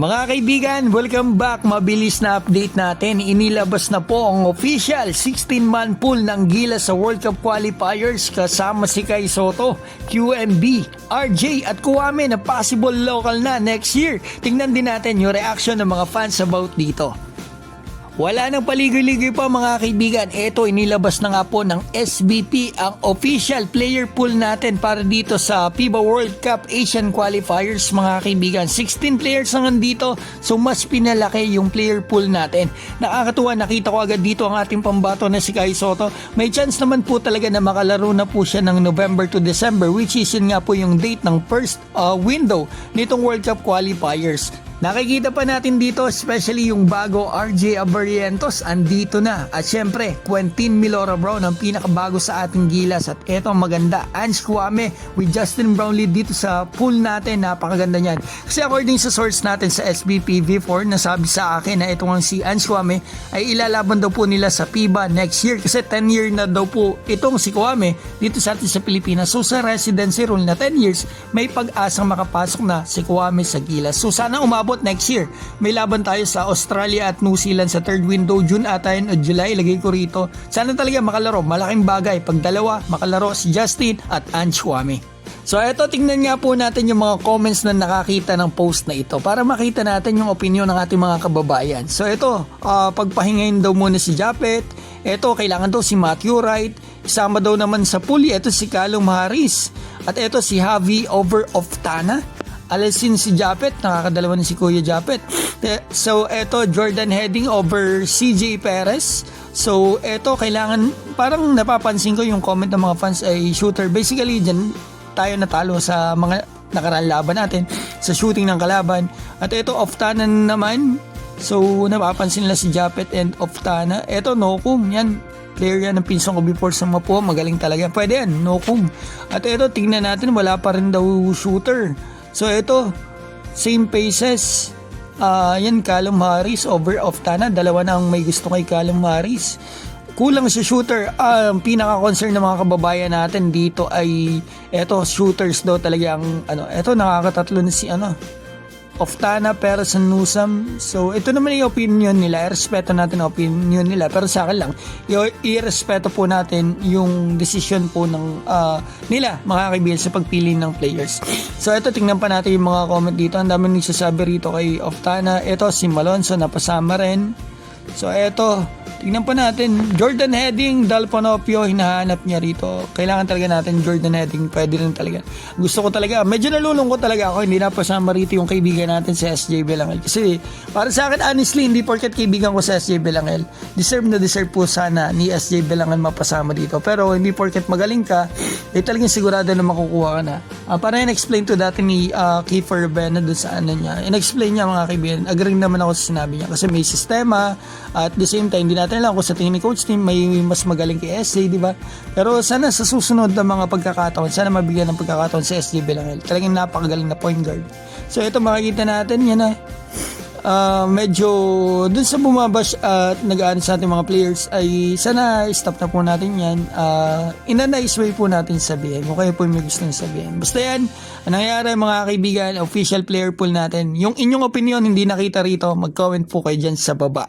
Mga kaibigan, welcome back. Mabilis na update natin. Inilabas na po ang official 16-man pool ng Gilas sa World Cup qualifiers kasama si Kai Sotto, QMB, RJ at Kuwame na possible local na next year. Tingnan din natin yung reaction ng mga fans about dito. Wala nang paligoy-ligoy pa mga kaibigan. Ito, inilabas na nga po ng SBP ang official player pool natin para dito sa FIBA World Cup Asian Qualifiers mga kaibigan. 16 players na nandito, so mas pinalaki yung player pool natin. Nakakatuwa, nakita ko agad dito ang ating pambato na si Kai Sotto. May chance naman po talaga na makalaro na po siya ng November to December, which is yun nga po yung date ng first window nitong World Cup Qualifiers. Nakikita pa natin dito especially yung bago RJ Abarientos andito na. At syempre, Quentin Milora Brown ang pinakabago sa ating Gilas. At eto ang maganda, Ange Kuwame with Justin Brownlee dito sa pool natin. Napakaganda niyan. Kasi according sa source natin sa SBP V4, nasabi sa akin na itong si Ange Kuwame ay ilalaban daw po nila sa FIBA next year. Kasi 10 year na daw po itong si Kuwame dito sa atin sa Pilipinas. So sa residency rule na 10 years, may pag-asang makapasok na si Kuwame sa Gilas. So sana umabot next year. May laban tayo sa Australia at New Zealand sa third window, June ata yun o July, lagay ko rito. Sana talaga makalaro, malaking bagay pag dalawa makalaro si Justin at Ange Kuwame. So eto, tingnan nga po natin yung mga comments na nakakita ng post na ito para makita natin yung opinion ng ating mga kababayan. So eto, pagpahingayin daw muna si Japet. Eto, kailangan daw si Matthew Wright. Isama daw naman sa pool. Eto si Calum Harris. At eto si Javi over Oftana. Alisin si Japet, nakakadalawa na si Kuya Japet. So eto, Jordan Heading over CJ Perez. So eto, kailangan, parang napapansin ko yung comment ng mga fans ay shooter. Basically dyan tayo natalo sa mga nakaraan laban natin sa shooting ng kalaban. At eto, Oftana naman. So napapansin nila si Japet and Oftana. Eto, Nokum, yan player yan ng pinsong ko before sa Mapua, magaling talaga. Pwede yan, Nokum. At eto, tingnan natin, wala pa rin daw shooter. So ito, same paces. Yan, Calum Harris over Oftana. Dalawa na ang may gusto kay Calum Harris. Kulang sa shooter. Ang pinaka-concern ng mga kababayan natin dito ay eto, shooters daw talaga ang eto, nakakatatlo na si Oftana, Perez and Newsome. So ito naman yung opinion nila. I-respeto natin ang opinion nila. Pero sa akin lang, i-respeto po natin yung decision po ng nila, mga kaibigan, sa pagpili ng players. So ito, tingnan pa natin yung mga comment dito. Ang dami nagsasabi rito kay Oftana. Ito, si Malonzo napasama rin. So ito, tingnan pa natin, Jordan Heading, Dal Panopio, hinahanap niya rito. Kailangan talaga natin Jordan Heading, pwede rin talaga. Gusto ko talaga, medyo nalulungkot talaga ako, hindi napasama rito yung kaibigan natin si SJ Belangel. Kasi para sa akin, honestly, hindi porket kaibigan ko si SJ Belangel, deserve na deserve po sana ni SJ Belangel mapasama dito. Pero hindi porket magaling ka, talagang sigurado na makukuha ka na. Para in-explain to dati ni Kiefer Bena doon sa niya. In-explain niya mga kaibigan, agree naman ako sa sinabi niya kasi may sistema. At the same time, hindi natin alam kung sa tingin ni Coach Team may mas magaling kay SJ, di ba? Pero sana sa susunod na mga pagkakataon, sana mabigyan ng pagkakataon si SJ Belangel. Talagang napakagaling na point guard. So ito, makikita natin, yan na. Medyo dun sa bumabash at nag-aano sa ating mga players ay sana stop na po natin yan. In a nice way po natin sabihin kung kayo po may gusto nyo sabihin. Basta yan, ang nangyayari mga kaibigan, official player pool natin. Yung inyong opinion hindi nakita rito, mag-comment po kayo dyan sa baba.